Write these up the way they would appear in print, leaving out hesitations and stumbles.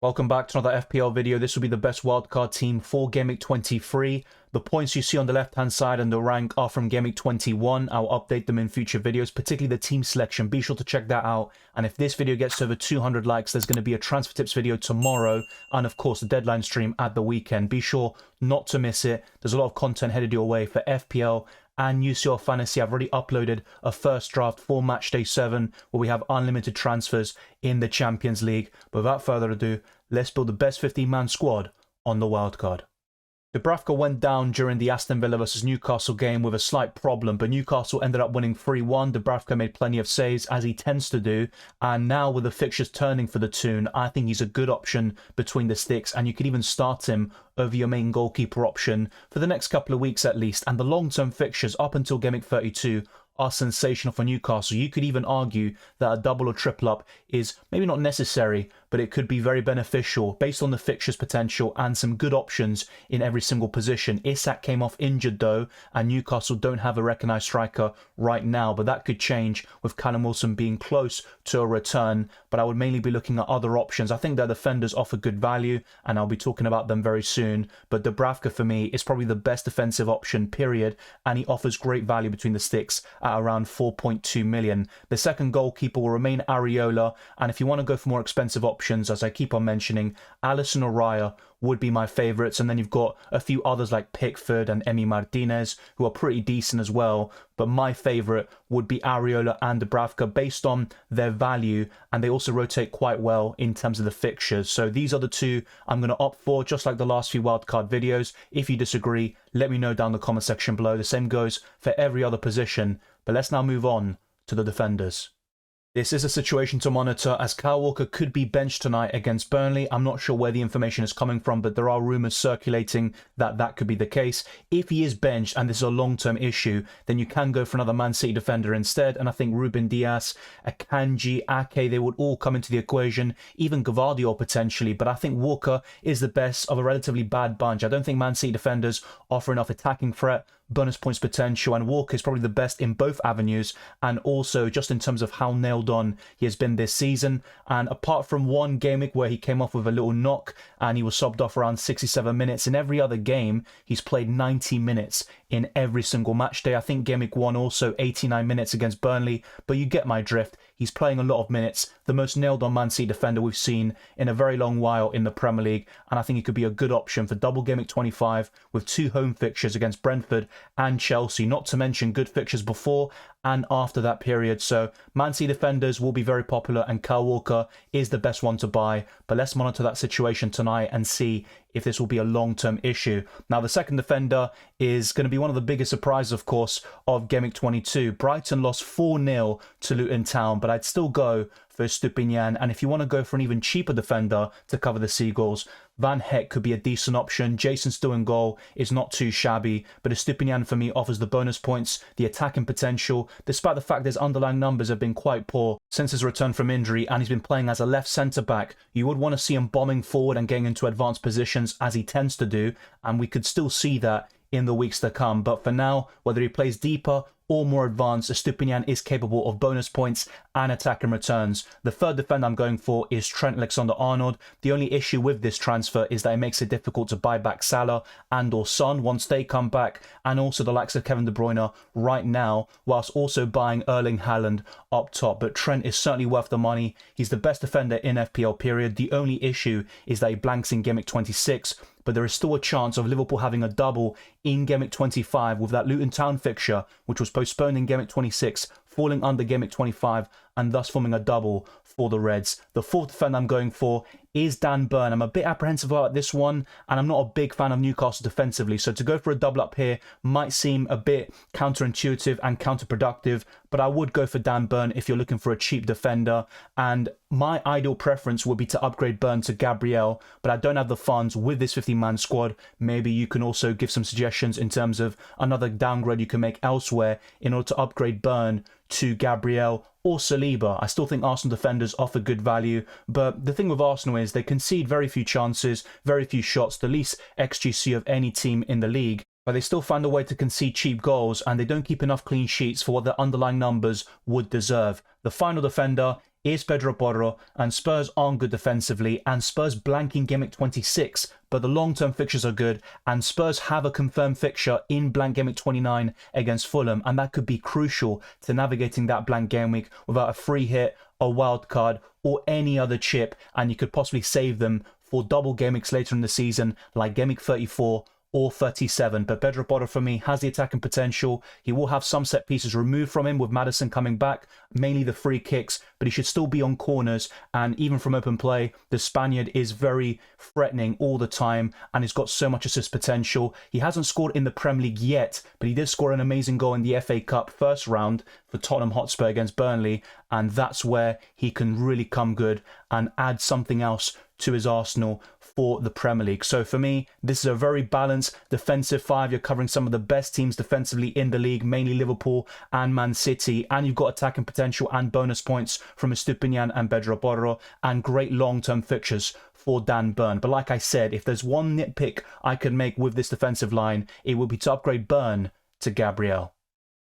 Welcome back to another FPL video. This will be the best wildcard team for Gameweek 23. The points you see on the left-hand side and the rank are from Gameweek 21. I'll update them in future videos, particularly the team selection. Be sure to check that out. And if this video gets to over 200 likes, there's going to be a transfer tips video tomorrow. And of course, the deadline stream at the weekend. Be sure not to miss it. There's a lot of content headed your way for FPL and UCL Fantasy. I've already uploaded a first draft for Matchday 7 where we have unlimited transfers in the Champions League. But without further ado, let's build the best 15-man squad on the wildcard. Dubravka went down during the Aston Villa vs Newcastle game with a slight problem, but Newcastle ended up winning 3-1. Dubravka made plenty of saves, as he tends to do, and now with the fixtures turning for the Toon, I think he's a good option between the sticks, and you could even start him over your main goalkeeper option for the next couple of weeks at least. And the long-term fixtures up until Gameweek 32 are sensational for Newcastle. You could even argue that a double or triple up is maybe not necessary, but it could be very beneficial based on the fixtures potential and some good options in every single position. Isak came off injured though, and Newcastle don't have a recognised striker right now, but that could change with Callum Wilson being close to a return. But I would mainly be looking at other options. I think their defenders offer good value, and I'll be talking about them very soon. But Dubravka for me is probably the best defensive option, period, and he offers great value between the sticks at around 4.2 million. The second goalkeeper will remain Areola, and if you want to go for more expensive options, as I keep on mentioning, Alisson or Raya would be my favourites, and then you've got a few others like Pickford and Emi Martinez who are pretty decent as well, but my favourite would be Areola and Dubravka based on their value, and they also rotate quite well in terms of the fixtures. So these are the two I'm going to opt for, just like the last few wildcard videos. If you disagree, let me know down in the comment section below. The same goes for every other position, but let's now move on to the defenders. This is a situation to monitor, as Kyle Walker could be benched tonight against Burnley. I'm not sure where the information is coming from, but there are rumours circulating that that could be the case. If he is benched and this is a long-term issue, then you can go for another Man City defender instead. And I think Ruben Dias, Akanji, Ake, they would all come into the equation, even Gvardiol potentially. But I think Walker is the best of a relatively bad bunch. I don't think Man City defenders offer enough attacking threat, bonus points potential, and Walker is probably the best in both avenues, and also just in terms of how nailed on he has been this season. And apart from one game week where he came off with a little knock and he was subbed off around 67 minutes, in every other game he's played 90 minutes in every single match day. I think game week 1 also 89 minutes against Burnley, but you get my drift. He's playing a lot of minutes, the most nailed on Man City defender we've seen in a very long while in the Premier League, and I think he could be a good option for double Gameweek 25 with 2 home fixtures against Brentford and Chelsea, not to mention good fixtures before and after that period. So Man City defenders will be very popular, and Kyle Walker is the best one to buy. But let's monitor that situation tonight and see if this will be a long-term issue. Now, the second defender is going to be one of the biggest surprises, of course, of Gameweek 22. Brighton lost 4-0 to Luton Town, but I'd still go for Stupinian. And if you want to go for an even cheaper defender to cover the Seagulls, Van Heck could be a decent option. Jason Still in goal is not too shabby, but Stupinian for me offers the bonus points, the attacking potential, despite the fact his underlying numbers have been quite poor since his return from injury, and he's been playing as a left centre-back. You would want to see him bombing forward and getting into advanced positions, as he tends to do, and we could still see that in the weeks to come. But for now, whether he plays deeper or more advanced, Stupinian is capable of bonus points and attacking returns. The third defender I'm going for is Trent Alexander-Arnold. The only issue with this transfer is that it makes it difficult to buy back Salah and or Son once they come back, and also the likes of Kevin De Bruyne right now, whilst also buying Erling Haaland up top. But Trent is certainly worth the money. He's the best defender in FPL, period. The only issue is that he blanks in Gameweek 26, but there is still a chance of Liverpool having a double in Gameweek 25 with that Luton Town fixture, which was postponed in Gameweek 26, falling under Gameweek 25, and thus forming a double for the Reds. The fourth defender I'm going for is Dan Burn. I'm a bit apprehensive about this one, and I'm not a big fan of Newcastle defensively, so to go for a double up here might seem a bit counterintuitive and counterproductive, but I would go for Dan Burn if you're looking for a cheap defender. And my ideal preference would be to upgrade Burn to Gabriel, but I don't have the funds with this 15-man squad. Maybe you can also give some suggestions in terms of another downgrade you can make elsewhere in order to upgrade Burn to Gabriel or Saliba. I still think Arsenal defenders offer good value, but the thing with Arsenal is they concede very few chances, very few shots, the least XGC of any team in the league. But they still find a way to concede cheap goals, and they don't keep enough clean sheets for what their underlying numbers would deserve. The final defender is Pedro Porro, and Spurs aren't good defensively, and Spurs blanking Gameweek 26, but the long-term fixtures are good, and Spurs have a confirmed fixture in blank Gameweek 29 against Fulham, and that could be crucial to navigating that blank Gameweek without a free hit, a wild card, or any other chip, and you could possibly save them for double Gameweeks later in the season, like Gameweek 34 or 37. But Pedro Porro for me has the attacking potential. He will have some set pieces removed from him with Maddison coming back, mainly the free kicks, but he should still be on corners, and even from open play, the Spaniard is very threatening all the time, and he's got so much assist potential. He hasn't scored in the Premier League yet, but he did score an amazing goal in the FA Cup first round for Tottenham Hotspur against Burnley, and that's where he can really come good and add something else to his arsenal for the Premier League. So for me, this is a very balanced defensive five. You're covering some of the best teams defensively in the league, mainly Liverpool and Man City, and you've got attacking potential and bonus points from Estupiñán and Pedro Porro, and great long-term fixtures for Dan Burn. But like I said, if there's one nitpick I could make with this defensive line, it would be to upgrade Burn to Gabriel.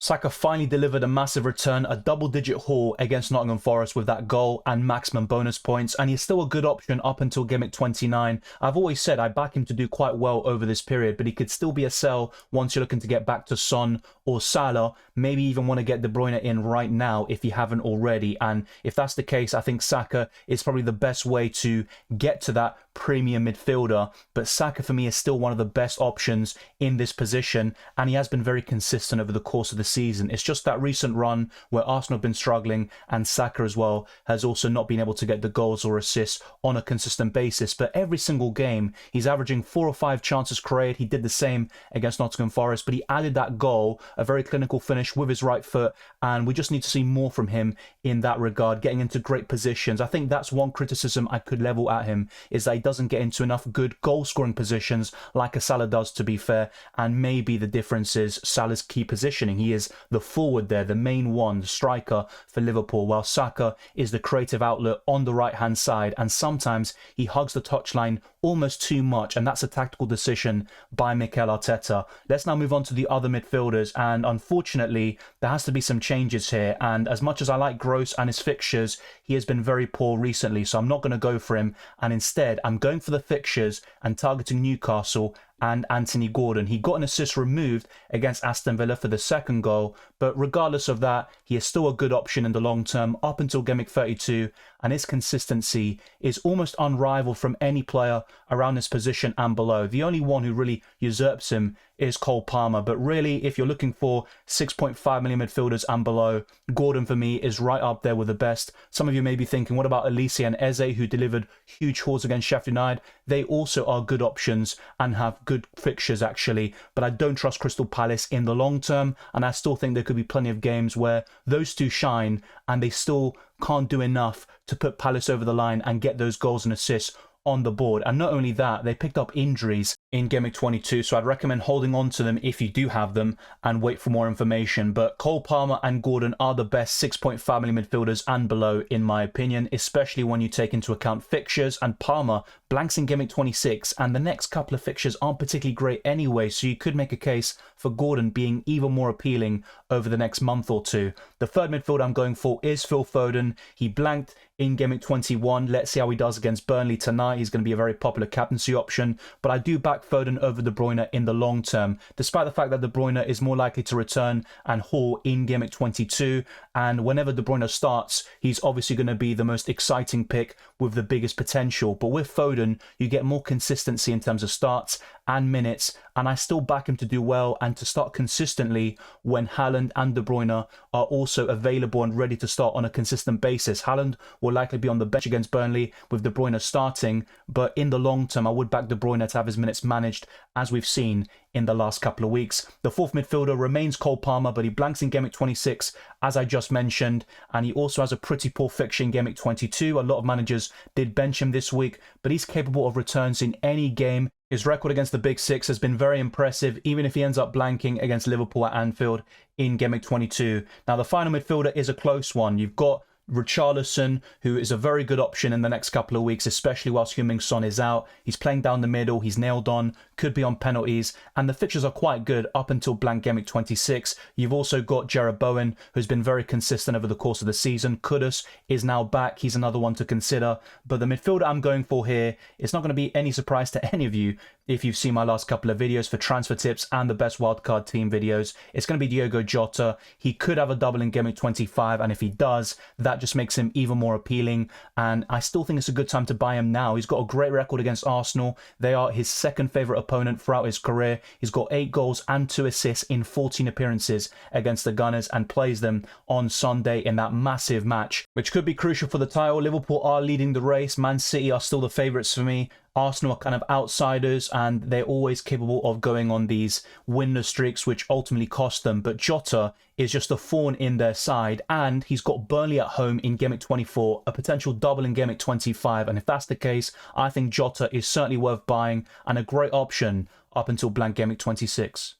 Saka finally delivered a massive return, a double-digit haul against Nottingham Forest with that goal and maximum bonus points, and he's still a good option up until Gameweek 29. I've always said I back him to do quite well over this period, but he could still be a sell once you're looking to get back to Son or Salah. Maybe even want to get De Bruyne in right now if you haven't already, and if that's the case, I think Saka is probably the best way to get to that premium midfielder. But Saka for me is still one of the best options in this position, and he has been very consistent over the course of the season. It's just that recent run where Arsenal have been struggling, and Saka as well has also not been able to get the goals or assists on a consistent basis. But every single game he's averaging 4 or 5 chances created. He did the same against Nottingham Forest, but he added that goal, a very clinical finish with his right foot, and we just need to see more from him in that regard, getting into great positions. I think that's one criticism I could level at him, is that he doesn't get into enough good goal scoring positions like a Salah does, to be fair, and maybe the difference is Salah's key positioning. He is the forward there, the main one, the striker for Liverpool, while Saka is the creative outlet on the right hand side, and sometimes he hugs the touchline almost too much, and that's a tactical decision by Mikel Arteta. Let's now move on to the other midfielders, and unfortunately there has to be some changes here, and as much as I like Gross and his fixtures, he has been very poor recently, so I'm not going to go for him, and instead I'm going for the fixtures and targeting Newcastle and Anthony Gordon. He got an assist removed against Aston Villa for the second goal, but regardless of that, he is still a good option in the long term up until Gameweek 32, and his consistency is almost unrivaled from any player around this position and below. The only one who really usurps him is Cole Palmer, but really, if you're looking for 6.5 million midfielders and below, Gordon for me is right up there with the best. Some of you may be thinking, what about Elise and Eze, who delivered huge hauls against Sheffield United? They also are good options and have good fixtures actually, but I don't trust Crystal Palace in the long term, and I still think there could be plenty of games where those two shine and they still can't do enough to put Palace over the line and get those goals and assists on the board. And not only that, they picked up injuries in Gameweek 22, so I'd recommend holding on to them if you do have them and wait for more information. But Cole Palmer and Gordon are the best 6.5 million midfielders and below in my opinion, especially when you take into account fixtures, and Palmer blanks in Gameweek 26 and the next couple of fixtures aren't particularly great anyway, so you could make a case for Gordon being even more appealing over the next month or two. The third midfielder I'm going for is Phil Foden. He blanked in Gameweek 21. Let's see how he does against Burnley tonight. He's going to be a very popular captaincy option, but I do back Foden over De Bruyne in the long term, despite the fact that De Bruyne is more likely to return and haul in Gameweek 22, and whenever De Bruyne starts, he's obviously going to be the most exciting pick with the biggest potential. But with Foden, you get more consistency in terms of starts and minutes, and I still back him to do well and to start consistently when Haaland and De Bruyne are also available and ready to start on a consistent basis. Haaland will likely be on the bench against Burnley with De Bruyne starting, but in the long term I would back De Bruyne to have his minutes managed, as we've seen in the last couple of weeks. The fourth midfielder remains Cole Palmer, but he blanks in Gameweek 26, as I just mentioned, and he also has a pretty poor fixture in Gameweek 22. A lot of managers did bench him this week, but he's capable of returns in any game. His record against the Big Six has been very impressive, even if he ends up blanking against Liverpool at Anfield in Gameweek 22. Now, the final midfielder is a close one. You've got Richarlison, who is a very good option in the next couple of weeks, especially whilst Heung-min Son is out. He's playing down the middle, he's nailed on, could be on penalties, and the fixtures are quite good up until Blank Gameweek 26. You've also got Jarrod Bowen, who's been very consistent over the course of the season. Kudus is now back, he's another one to consider. But the midfielder I'm going for here, it's not going to be any surprise to any of you if you've seen my last couple of videos for transfer tips and the best wildcard team videos. It's going to be Diogo Jota. He could have a double in Gameweek 25, and if he does, that just makes him even more appealing, and I still think it's a good time to buy him now. He's got a great record against Arsenal. They are his second favourite opponent throughout his career. He's got 8 goals and 2 assists in 14 appearances against the Gunners and plays them on Sunday in that massive match, which could be crucial for the title. Liverpool are leading the race. Man City are still the favourites for me. Arsenal are kind of outsiders, and they're always capable of going on these winless streaks, which ultimately cost them. But Jota is just a thorn in their side, and he's got Burnley at home in Gameweek 24, a potential double in Gameweek 25. And if that's the case, I think Jota is certainly worth buying and a great option up until Blank Gameweek 26.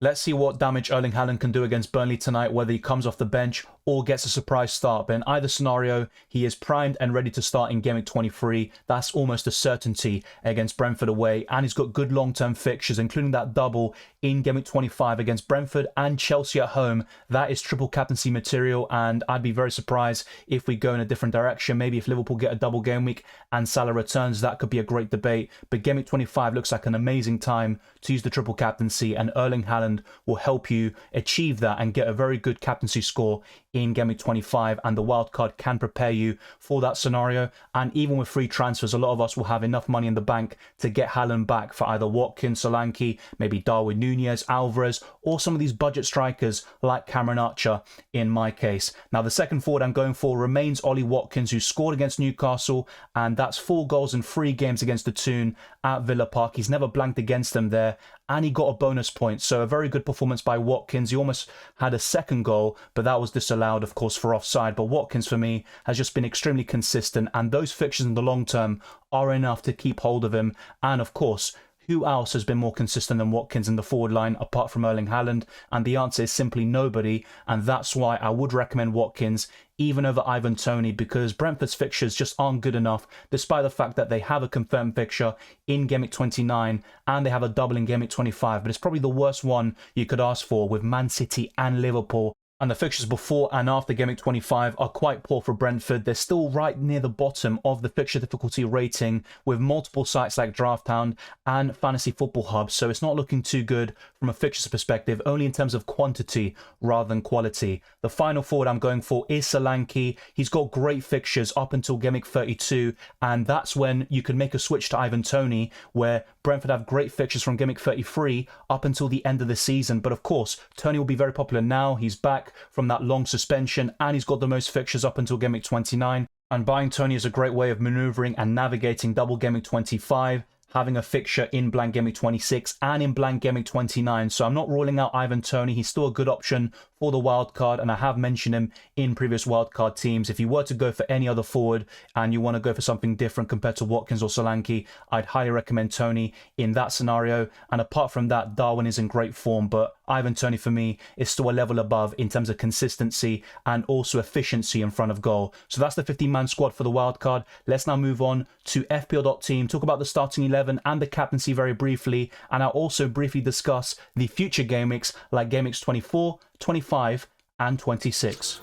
Let's see what damage Erling Haaland can do against Burnley tonight, whether he comes off the bench or gets a surprise start. But in either scenario, he is primed and ready to start in Gameweek 23. That's almost a certainty against Brentford away. And he's got good long-term fixtures, including that double in Gameweek 25 against Brentford and Chelsea at home. That is triple captaincy material, and I'd be very surprised if we go in a different direction. Maybe if Liverpool get a double game week and Salah returns, that could be a great debate. But Gameweek 25 looks like an amazing time to use the triple captaincy, and Erling Haaland will help you achieve that and get a very good captaincy score in Gameweek 25, and the wildcard can prepare you for that scenario. And even with free transfers, a lot of us will have enough money in the bank to get Haaland back for either Watkins, Solanke, maybe Darwin Nunez, Alvarez, or some of these budget strikers like Cameron Archer in my case. Now, the second forward I'm going for remains Ollie Watkins, who scored against Newcastle, and that's 4 goals in 3 games against the Toon at Villa Park. He's never blanked against them there, and he got a bonus point. So a very good performance by Watkins. He almost had a second goal, but that was disallowed, of course, for offside. But Watkins, for me, has just been extremely consistent, and those fixtures in the long term are enough to keep hold of him. And of course, who else has been more consistent than Watkins in the forward line apart from Erling Haaland? And the answer is simply nobody, and that's why I would recommend Watkins even over Ivan Toney, because Brentford's fixtures just aren't good enough, despite the fact that they have a confirmed fixture in Gameweek 29 and they have a double in Gameweek 25. But it's probably the worst one you could ask for, with Man City and Liverpool. And the fixtures before and after Gameweek 25 are quite poor for Brentford. They're still right near the bottom of the fixture difficulty rating, with multiple sites like DraftHound and Fantasy Football Hub. So it's not looking too good from a fixtures perspective, only in terms of quantity rather than quality. The final forward I'm going for is Solanke. He's got great fixtures up until Gameweek 32, and that's when you can make a switch to Ivan Toney, where Brentford have great fixtures from Gameweek 33 up until the end of the season. But of course, Toney will be very popular now. He's back from that long suspension, and he's got the most fixtures up until Gameweek 29. And buying Toney is a great way of manoeuvring and navigating double Gameweek 25, having a fixture in Blank Gameweek 26 and in Blank Gameweek 29. So I'm not ruling out Ivan Toney. He's still a good option for the wildcard, and I have mentioned him in previous wildcard teams. If you were to go for any other forward and you want to go for something different compared to Watkins or Solanke, I'd highly recommend Toney in that scenario. And apart from that, Darwin is in great form, but Ivan Toney for me is still a level above in terms of consistency and also efficiency in front of goal. So that's the 15-man squad for the wildcard. Let's now move on to FPL.team, talk about the starting 11 and the captaincy very briefly, and I'll also briefly discuss the future game weeks like game weeks 24, 25 and 26.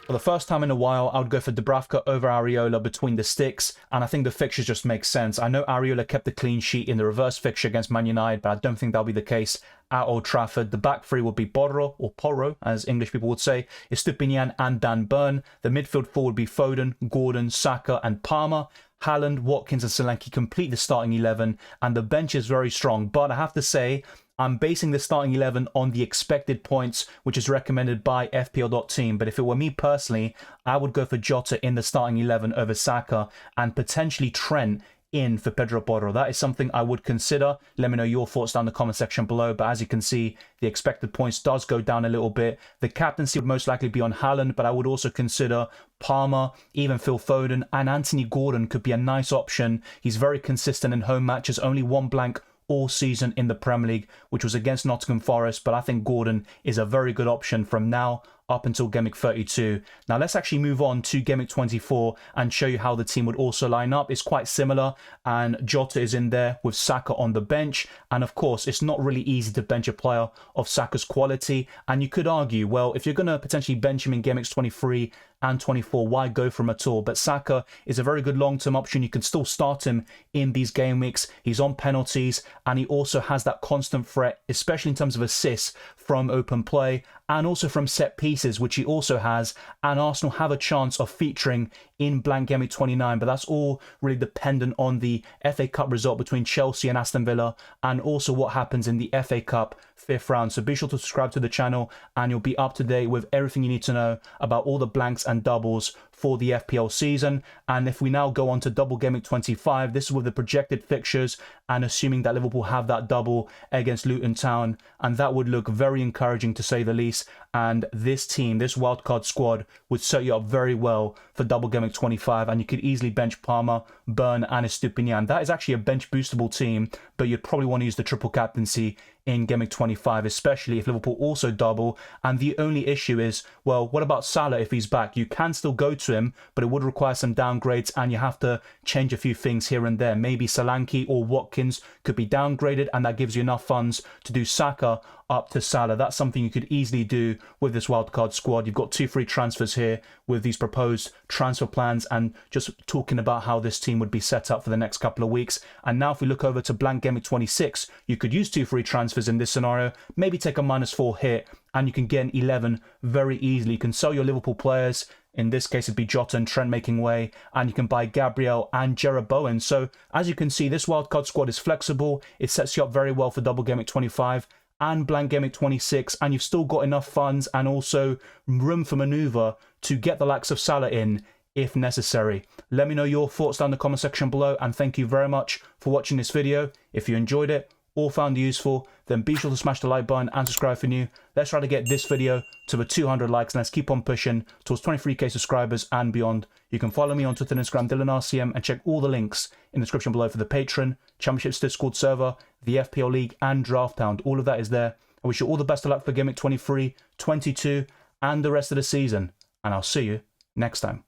For the first time in a while, I would go for Dubravka over Areola between the sticks, and I think the fixtures just make sense. I know Areola kept a clean sheet in the reverse fixture against Man United, but I don't think that'll be the case at Old Trafford. The back three would be Borro, or Porro, as English people would say, Estupinian and Dan Burn. The midfield four would be Foden, Gordon, Saka and Palmer. Haaland, Watkins and Solanke complete the starting 11, and the bench is very strong. But I have to say, I'm basing the starting 11 on the expected points, which is recommended by FPL.team. But if it were me personally, I would go for Jota in the starting 11 over Saka, and potentially Trent in for Pedro Porro. That is something I would consider. Let me know your thoughts down in the comment section below. But as you can see, the expected points does go down a little bit. The captaincy would most likely be on Haaland, but I would also consider Palmer, even Phil Foden, and Anthony Gordon could be a nice option. He's very consistent in home matches, only one blank all season in the Premier League, which was against Nottingham Forest. But I think Gordon is a very good option from now up until Game Week 32. Now let's actually move on to Game Week 24 and show you how the team would also line up. It's quite similar, and Jota is in there with Saka on the bench. And of course, it's not really easy to bench a player of Saka's quality. And you could argue, well, if you're going to potentially bench him in Game Weeks 23 and 24, why go for him at all? But Saka is a very good long-term option. You can still start him in these game weeks. He's on penalties, and he also has that constant threat, especially in terms of assists from open play and also from set pieces, which he also has. And Arsenal have a chance of featuring in Blank Gameweek 29, but that's all really dependent on the FA Cup result between Chelsea and Aston Villa, and also what happens in the FA Cup 5th round. So be sure to subscribe to the channel, and you'll be up to date with everything you need to know about all the blanks and doubles for the FPL season. And if we now go on to Double Gameweek 25, this is with the projected fixtures, and assuming that Liverpool have that double against Luton Town, and that would look very encouraging to say the least. And this team, this wildcard squad, would set you up very well for Double Gameweek 25, and you could easily bench Palmer, Burn and Estupinian. That is actually a bench boostable team, but you'd probably want to use the triple captaincy in Game Week 25, especially if Liverpool also double. And the only issue is, well, what about Salah if he's back? You can still go to him, but it would require some downgrades, and you have to change a few things here and there. Maybe Solanke or Watkins could be downgraded, and that gives you enough funds to do Saka up to Salah. That's something you could easily do with this wildcard squad. You've got 2 free transfers here with these proposed transfer plans, and just talking about how this team would be set up for the next couple of weeks. And now if we look over to Blank Game Week 26, you could use 2 free transfers in this scenario, maybe take a -4 hit, and you can get an 11 very easily. You can sell your Liverpool players. In this case, it'd be Jota and Trent making way, and you can buy Gabriel and Jarrod Bowen. So as you can see, this wildcard squad is flexible. It sets you up very well for Double Game Week 25 and Blank Game Week 26, and you've still got enough funds and also room for maneuver to get the likes of Salah in if necessary. Let me know your thoughts down in the comment section below, and thank you very much for watching this video. If you enjoyed it or found it useful, then be sure to smash the like button and subscribe if you're new. Let's try to get this video to the 200 likes, and let's keep on pushing towards 23k subscribers and beyond. You can follow me on Twitter and Instagram, DylanRCM, and check all the links in the description below for the Patreon, Championships Discord server, the FPL League, and Draft Hound. All of that is there. I wish you all the best of luck for Game Week 23, 22, and the rest of the season, and I'll see you next time.